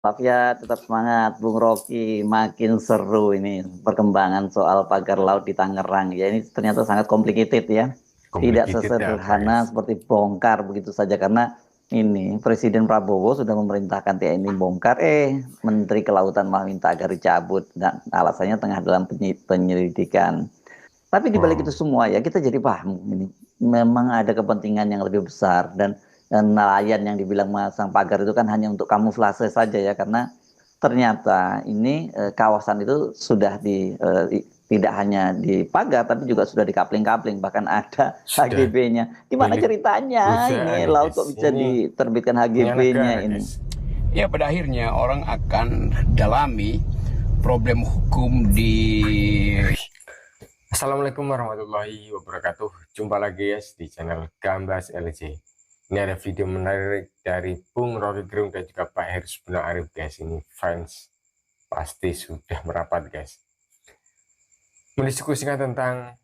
Ya, tetap semangat Bung Rocky, makin seru ini perkembangan soal pagar laut di Tangerang. Ya, ini ternyata sangat complicated ya. Tidak Complicated apa sesederhana guys? seperti bongkar begitu saja karena ini Presiden Prabowo sudah memerintahkan TNI bongkar, Menteri Kelautan malah minta agar dicabut dan alasannya tengah dalam penyelidikan. Tapi di balik itu Wow, semua ya kita jadi paham ini memang ada kepentingan yang lebih besar dan nelayan yang dibilang masang pagar itu kan hanya untuk kamuflase saja ya karena ternyata ini kawasan itu sudah tidak hanya dipagar tapi juga sudah dikapling-kapling bahkan ada sudah HGB-nya. Gimana milik ceritanya ini perusahaan laut kok guys. bisa Ini diterbitkan punya HGB-nya negara ini? guys. Ya, pada akhirnya orang akan dalami problem hukum di. Assalamualaikum warahmatullahi wabarakatuh. Jumpa lagi guys di channel Gambas LC. Ini ada video menarik dari Bung Rocky Gerung dan juga Pak Heru Buna Arif guys. Ini fans pasti sudah merapat guys. Mendiskusikan tentang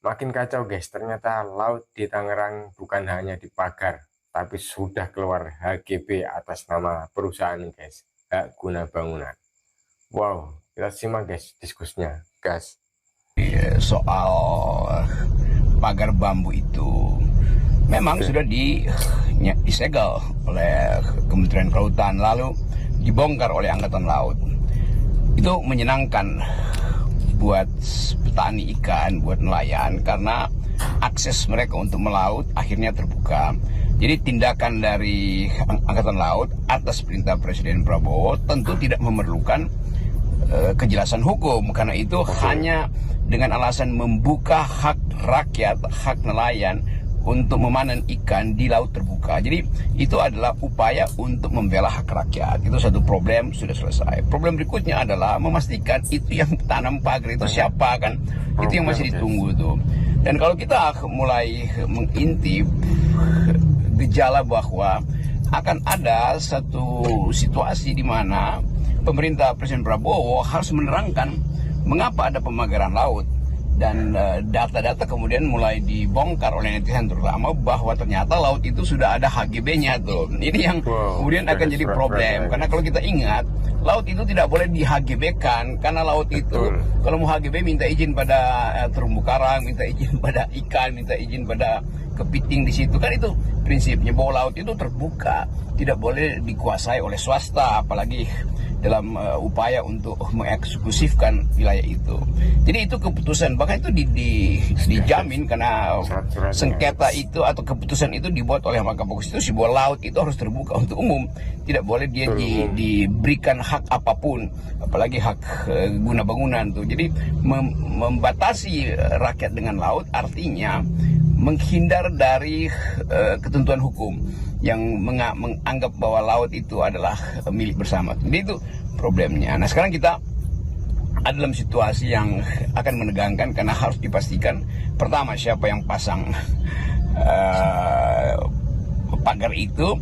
makin kacau guys. Ternyata laut di Tangerang bukan hanya dipagar, tapi sudah keluar HGB atas nama perusahaan guys. Hak guna bangunan. Wow, kita simak guys diskusinya gas. Soal pagar bambu itu memang sudah disegel oleh Kementerian Kelautan lalu dibongkar oleh Angkatan Laut. Itu menyenangkan buat petani ikan, buat nelayan karena akses mereka untuk melaut akhirnya terbuka. Jadi tindakan dari Angkatan Laut atas perintah Presiden Prabowo tentu tidak memerlukan kejelasan hukum karena itu hanya dengan alasan membuka hak rakyat, hak nelayan untuk memanen ikan di laut terbuka. Jadi itu adalah upaya untuk membela hak rakyat. Itu satu problem sudah selesai. Problem berikutnya adalah memastikan itu yang tanam pagar itu siapa kan. Itu yang masih ditunggu tuh. Dan kalau kita mulai mengintip gejala bahwa akan ada satu situasi di mana pemerintah Presiden Prabowo harus menerangkan mengapa ada pemagaran laut dan data-data kemudian mulai dibongkar oleh netizen terutama bahwa ternyata laut itu sudah ada HGB-nya tuh. Ini yang kemudian akan jadi problem karena kalau kita ingat laut itu tidak boleh di HGB-kan karena laut itu kalau mau HGB minta izin pada terumbu karang, minta izin pada ikan, minta izin pada kepiting di situ kan itu prinsipnya bahwa laut itu terbuka, tidak boleh dikuasai oleh swasta apalagi dalam upaya untuk mengeksekutifkan wilayah itu. Jadi itu keputusan bahkan itu dijamin karena sengketa itu atau keputusan itu dibuat oleh Mahkamah Konstitusi bahwa laut itu harus terbuka untuk umum, tidak boleh dia diberikan hak apapun, apalagi hak guna bangunan tuh. Jadi membatasi rakyat dengan laut artinya menghindar dari ketentuan hukum yang menganggap bahwa laut itu adalah milik bersama. Jadi itu problemnya. Nah sekarang kita ada dalam situasi yang akan menegangkan karena harus dipastikan pertama siapa yang pasang pagar itu.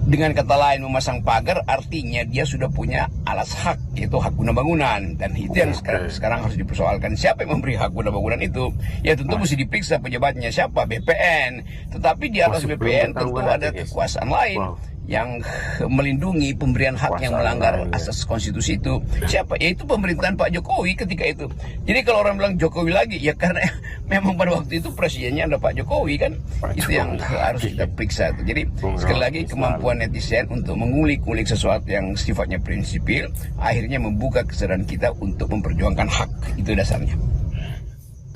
Dengan kata lain memasang pagar artinya dia sudah punya alas hak yaitu hak guna bangunan dan itu yang sekarang harus dipersoalkan siapa yang memberi hak guna bangunan itu ya tentu mesti diperiksa pejabatnya siapa BPN tetapi di atas BPN tentu ada kekuasaan lain yang melindungi pemberian hak yang melanggar asas konstitusi itu siapa yaitu pemerintahan Pak Jokowi ketika itu. Jadi kalau orang bilang Jokowi lagi ya karena memang pada waktu itu presidennya ada Pak Jokowi kan itu yang harus kita periksa itu. Jadi sekali lagi kemampuan netizen untuk mengulik-ulik sesuatu yang sifatnya prinsipil akhirnya membuka kesadaran kita untuk memperjuangkan hak itu dasarnya.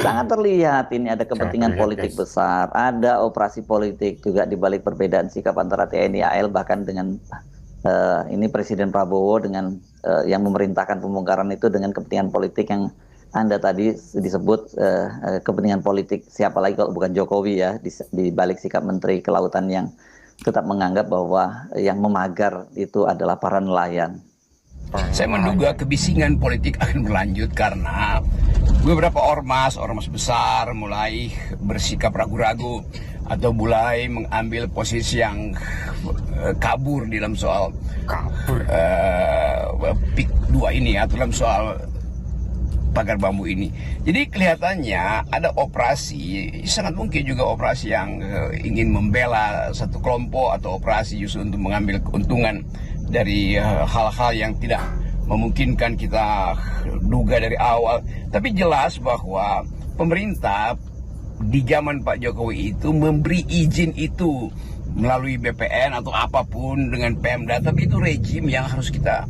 Sangat terlihat ini ada kepentingan politik besar, ada operasi politik juga di balik perbedaan sikap antara TNI AL bahkan dengan ini Presiden Prabowo dengan yang memerintahkan pembongkaran itu dengan kepentingan politik yang Anda tadi disebut kepentingan politik siapa lagi kalau bukan Jokowi ya di balik sikap Menteri Kelautan yang tetap menganggap bahwa yang memagar itu adalah para nelayan. Saya menduga kebisingan politik akan berlanjut karena beberapa ormas besar mulai bersikap ragu-ragu atau mulai mengambil posisi yang kabur di dalam soal PIK 2 ini atau dalam soal pagar bambu ini. Jadi kelihatannya ada operasi, sangat mungkin juga operasi yang ingin membela satu kelompok atau operasi justru untuk mengambil keuntungan dari hal-hal yang tidak memungkinkan kita duga dari awal. Tapi jelas bahwa pemerintah di zaman Pak Jokowi itu memberi izin itu melalui BPN atau apapun dengan Pemda, tapi itu rejim yang harus kita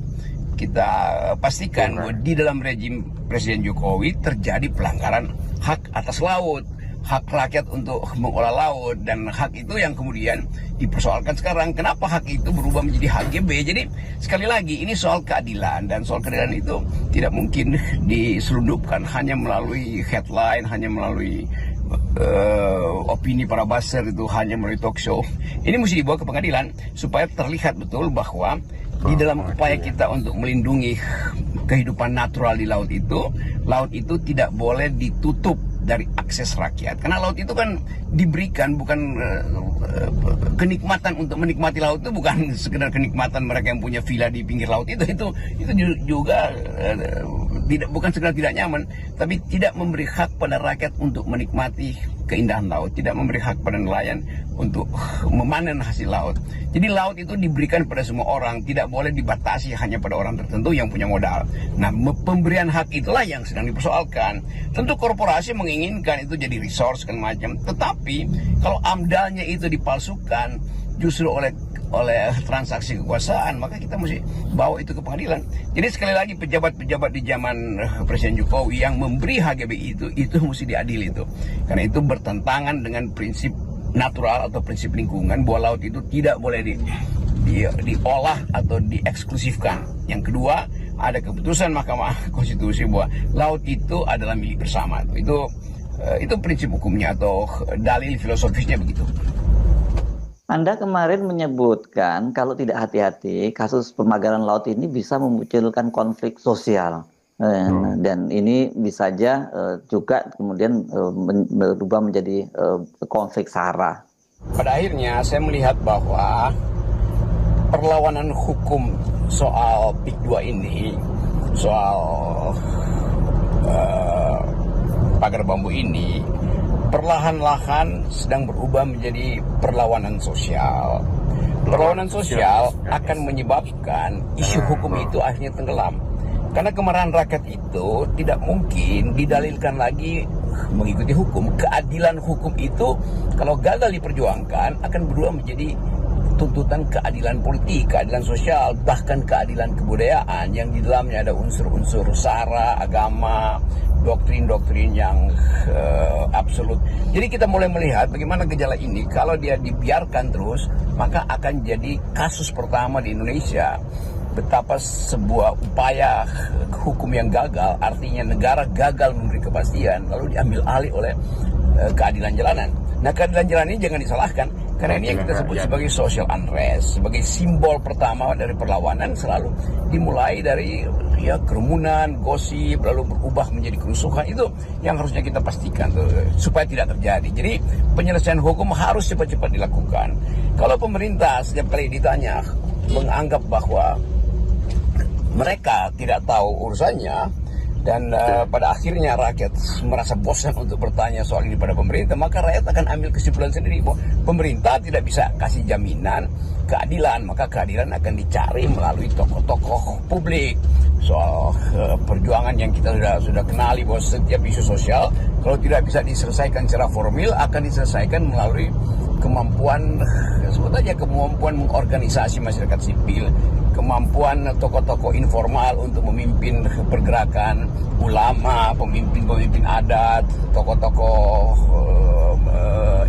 pastikan bahwa di dalam rejim Presiden Jokowi terjadi pelanggaran hak atas laut, hak rakyat untuk mengolah laut, dan hak itu yang kemudian dipersoalkan sekarang. Kenapa hak itu berubah menjadi HGB? Jadi sekali lagi ini soal keadilan, dan soal keadilan itu tidak mungkin diselundupkan hanya melalui headline, hanya melalui opini para buzzer, itu hanya melalui talk show. Ini mesti dibawa ke pengadilan supaya terlihat betul bahwa di dalam upaya kita untuk melindungi kehidupan natural di laut itu tidak boleh ditutup dari akses rakyat. Karena laut itu kan diberikan bukan kenikmatan untuk menikmati laut itu bukan sekedar kenikmatan mereka yang punya villa di pinggir laut itu juga bukan sekedar tidak nyaman, tapi tidak memberi hak pada rakyat untuk menikmati keindahan laut, tidak memberi hak pada nelayan untuk memanen hasil laut. Jadi laut itu diberikan pada semua orang, tidak boleh dibatasi hanya pada orang tertentu yang punya modal. Nah, pemberian hak itulah yang sedang dipersoalkan. Tentu korporasi menginginkan itu jadi resource kan macam, tetapi kalau amdalnya itu dipalsukan justru oleh transaksi kekuasaan, maka kita mesti bawa itu ke pengadilan. Jadi sekali lagi pejabat-pejabat di zaman Presiden Jokowi yang memberi HGB itu mesti diadili itu. Karena itu bertentangan dengan prinsip natural atau prinsip lingkungan bahwa laut itu tidak boleh diolah atau dieksklusifkan. Yang kedua, ada keputusan Mahkamah Konstitusi bahwa laut itu adalah milik bersama. Itu prinsip hukumnya atau dalil filosofisnya begitu. Anda kemarin menyebutkan kalau tidak hati-hati kasus pemagaran laut ini bisa memunculkan konflik sosial. Dan ini bisa saja juga kemudian berubah menjadi konflik SARA. Pada akhirnya saya melihat bahwa perlawanan hukum soal PIK 2 ini, soal pagar bambu ini, perlahan-lahan sedang berubah menjadi perlawanan sosial. Perlawanan sosial akan menyebabkan isu hukum itu akhirnya tenggelam. Karena kemarahan rakyat itu tidak mungkin didalilkan lagi mengikuti hukum. Keadilan hukum itu kalau gagal diperjuangkan akan berubah menjadi tuntutan keadilan politik, keadilan sosial, bahkan keadilan kebudayaan yang di dalamnya ada unsur-unsur SARA, agama, doktrin-doktrin yang absolut. Jadi kita mulai melihat bagaimana gejala ini kalau dia dibiarkan terus, maka akan jadi kasus pertama di Indonesia. Betapa sebuah upaya hukum yang gagal, artinya negara gagal memberi kepastian, lalu diambil alih oleh keadilan jalanan. Nah, keadilan jalanan ini jangan disalahkan, karena ini yang kita sebut sebagai social unrest, sebagai simbol pertama dari perlawanan selalu dimulai dari kerumunan, gosip, lalu berubah menjadi kerusuhan. Itu yang harusnya kita pastikan tuh, supaya tidak terjadi. Jadi penyelesaian hukum harus cepat-cepat dilakukan. Kalau pemerintah setiap kali ditanya menganggap bahwa mereka tidak tahu urusannya, dan pada akhirnya rakyat merasa bosan untuk bertanya soal ini pada pemerintah, maka rakyat akan ambil kesimpulan sendiri bahwa pemerintah tidak bisa kasih jaminan keadilan, maka keadilan akan dicari melalui tokoh-tokoh publik. Soal perjuangan yang kita sudah kenali bahwa setiap isu sosial kalau tidak bisa diselesaikan secara formil akan diselesaikan melalui kemampuan mengorganisasi masyarakat sipil, kemampuan tokoh-tokoh informal untuk memimpin pergerakan, ulama, pemimpin-pemimpin adat, tokoh-tokoh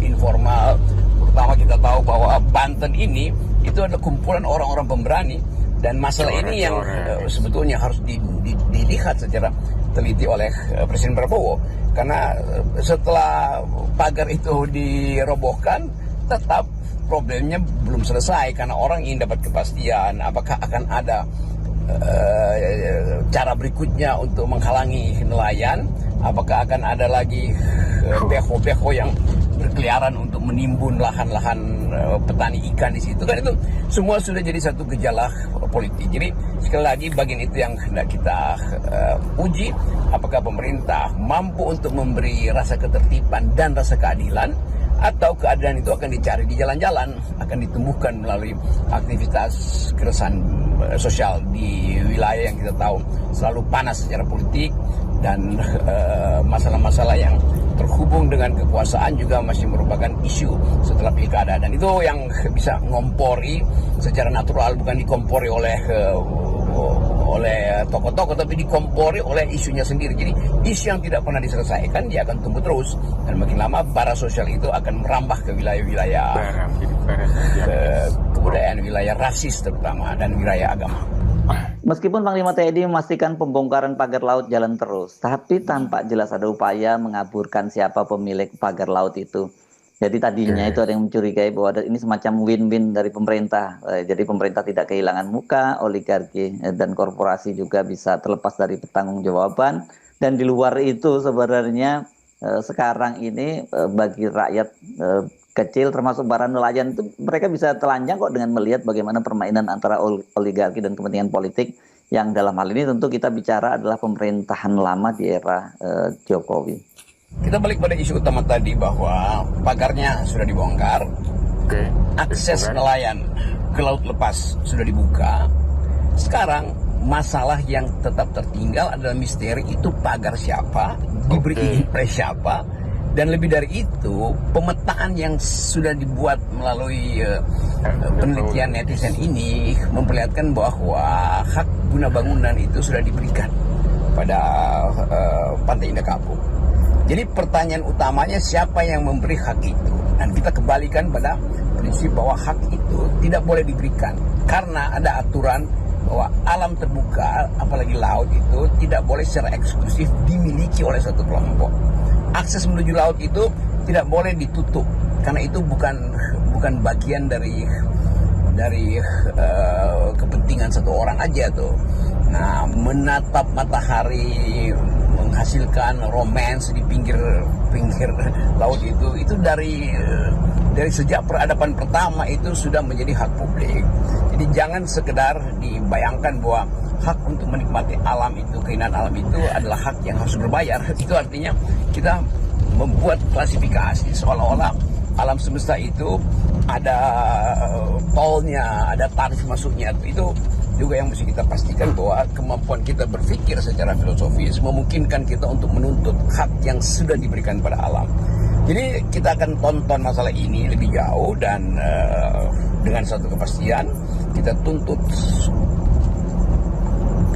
informal. Pertama kita tahu bahwa Banten ini itu adalah kumpulan orang-orang pemberani, dan masalah ini yang sebetulnya harus dilihat secara teliti oleh Presiden Prabowo. Karena setelah pagar itu dirobohkan, tetap problemnya belum selesai, karena orang ingin dapat kepastian apakah akan ada cara berikutnya untuk menghalangi nelayan, apakah akan ada lagi beko-beko yang berkeliaran untuk menimbun lahan-lahan petani ikan di situ. Kan itu semua sudah jadi satu gejala politik. Jadi sekali lagi bagian itu yang hendak kita uji, apakah pemerintah mampu untuk memberi rasa ketertiban dan rasa keadilan, atau keadilan itu akan dicari di jalan-jalan, akan ditumbuhkan melalui aktivitas keresahan sosial di wilayah yang kita tahu selalu panas secara politik, dan masalah-masalah yang terhubung dengan kekuasaan juga masih merupakan isu setelah pilkada, dan itu yang bisa ngompori secara natural, bukan dikompori oleh tokoh-tokoh, tapi dikompori oleh isunya sendiri. Jadi isu yang tidak pernah diselesaikan dia akan tumbuh terus, dan makin lama bara sosial itu akan merambah ke wilayah-wilayah kebudayaan, wilayah rasis terutama, dan wilayah agama. Meskipun Panglima TNI memastikan pembongkaran pagar laut jalan terus, tapi tampak jelas ada upaya mengaburkan siapa pemilik pagar laut itu. Jadi tadinya itu ada yang mencurigai bahwa ini semacam win-win dari pemerintah. Jadi pemerintah tidak kehilangan muka, oligarki dan korporasi juga bisa terlepas dari pertanggungjawaban. Dan di luar itu sebenarnya sekarang ini bagi rakyat kecil termasuk para nelayan itu mereka bisa telanjang kok dengan melihat bagaimana permainan antara oligarki dan kepentingan politik, yang dalam hal ini tentu kita bicara adalah pemerintahan lama di era Jokowi. Kita balik pada isu utama tadi bahwa pagarnya sudah dibongkar, akses nelayan ke laut lepas sudah dibuka. Sekarang masalah yang tetap tertinggal adalah misteri itu pagar siapa, diberi izin oleh siapa, dan lebih dari itu pemetaan yang sudah dibuat melalui penelitian netizen ini memperlihatkan bahwa hak guna bangunan itu sudah diberikan pada Pantai Indah Kapuk. Jadi pertanyaan utamanya siapa yang memberi hak itu, dan kita kembalikan pada prinsip bahwa hak itu tidak boleh diberikan karena ada aturan bahwa alam terbuka apalagi laut itu tidak boleh secara eksklusif dimiliki oleh satu kelompok. Akses menuju laut itu tidak boleh ditutup karena itu bukan bagian dari kepentingan satu orang aja tuh. Nah, menatap matahari menghasilkan romance di pinggir laut itu dari sejak peradaban pertama itu sudah menjadi hak publik. Jadi jangan sekedar dibayangkan bahwa hak untuk menikmati alam itu, keindahan alam itu adalah hak yang harus berbayar. Itu artinya kita membuat klasifikasi seolah-olah alam semesta itu ada tolnya, ada tarif masuknya. Itu juga yang mesti kita pastikan bahwa kemampuan kita berpikir secara filosofis memungkinkan kita untuk menuntut hak yang sudah diberikan pada alam. Jadi kita akan tonton masalah ini lebih jauh, dan dengan satu kepastian kita tuntut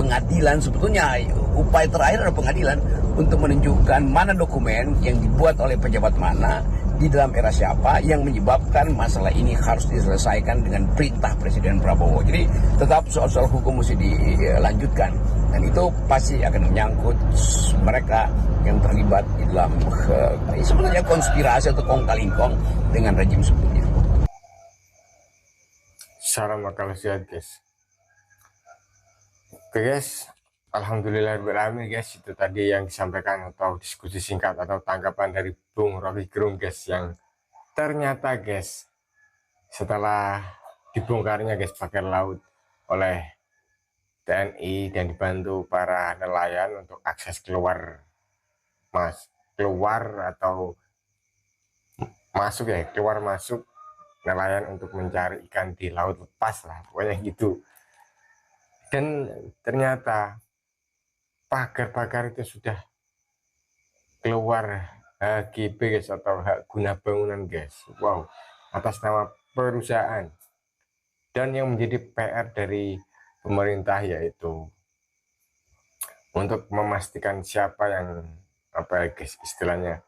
pengadilan. Sebetulnya upaya terakhir adalah pengadilan untuk menunjukkan mana dokumen yang dibuat oleh pejabat mana di dalam era siapa yang menyebabkan masalah ini harus diselesaikan dengan perintah Presiden Prabowo. Jadi tetap soal-soal hukum mesti dilanjutkan, dan itu pasti akan menyangkut mereka yang terlibat di dalam sebenarnya konspirasi atau kong-kali-kong dengan rejim sebelumnya. Salam akal sehat, guys. Oke guys, alhamdulillahirrahmanirrahim guys, itu tadi yang disampaikan atau diskusi singkat atau tanggapan dari Bung Rocky Gerung guys, yang ternyata guys setelah dibongkarnya guys pagar laut oleh TNI dan dibantu para nelayan untuk akses keluar atau masuk ya, keluar masuk nelayan untuk mencari ikan di laut lepas lah pokoknya gitu. Dan ternyata pagar-pagar itu sudah keluar HGB guys, atau hak guna bangunan guys. Wow, atas nama perusahaan. Dan yang menjadi PR dari pemerintah yaitu untuk memastikan siapa yang guys istilahnya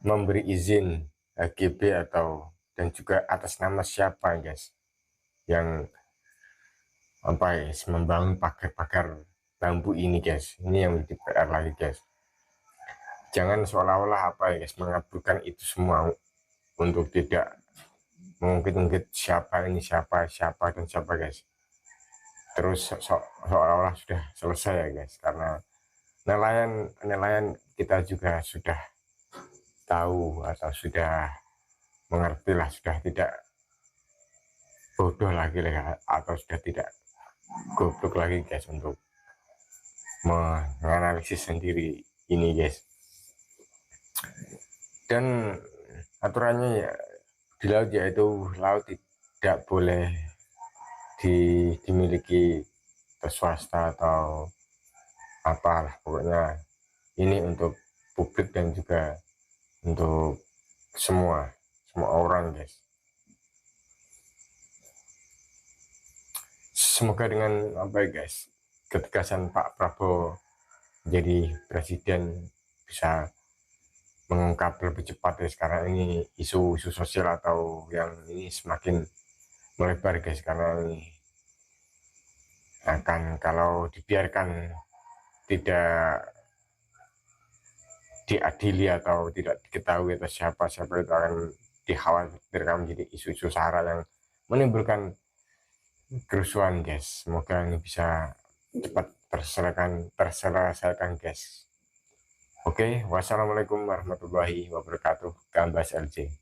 memberi izin HGB atau dan juga atas nama siapa guys yang guys membangun pagar-pagar bambu ini guys. Ini yang menjadi PR lagi guys. Jangan seolah-olah guys mengaburkan itu semua untuk tidak mengungkit-ungkit siapa ini siapa dan siapa guys. Terus seolah-olah sudah selesai ya guys, karena nelayan kita juga sudah tahu atau sudah mengerti lah, sudah tidak bodoh lagi lah, atau sudah tidak goblok lagi guys untuk menganalisis sendiri ini guys. Dan aturannya ya di laut, yaitu laut tidak boleh dimiliki ke swasta atau apalah, pokoknya ini untuk publik dan juga untuk semua orang guys. Semoga dengan apa ya guys, ketegasan Pak Prabowo jadi presiden bisa mengungkap lebih cepat guys, karena ini isu-isu sosial atau yang ini semakin melebar guys, karena ini akan, kalau dibiarkan tidak diadili atau tidak diketahui atau siapa itu akan dikhawatirkan menjadi isu-isu sara yang menimbulkan kerusuhan guys. Semoga ini bisa cepat terselesaikan guys. Oke, wassalamualaikum warahmatullahi wabarakatuh. Gambas LJ.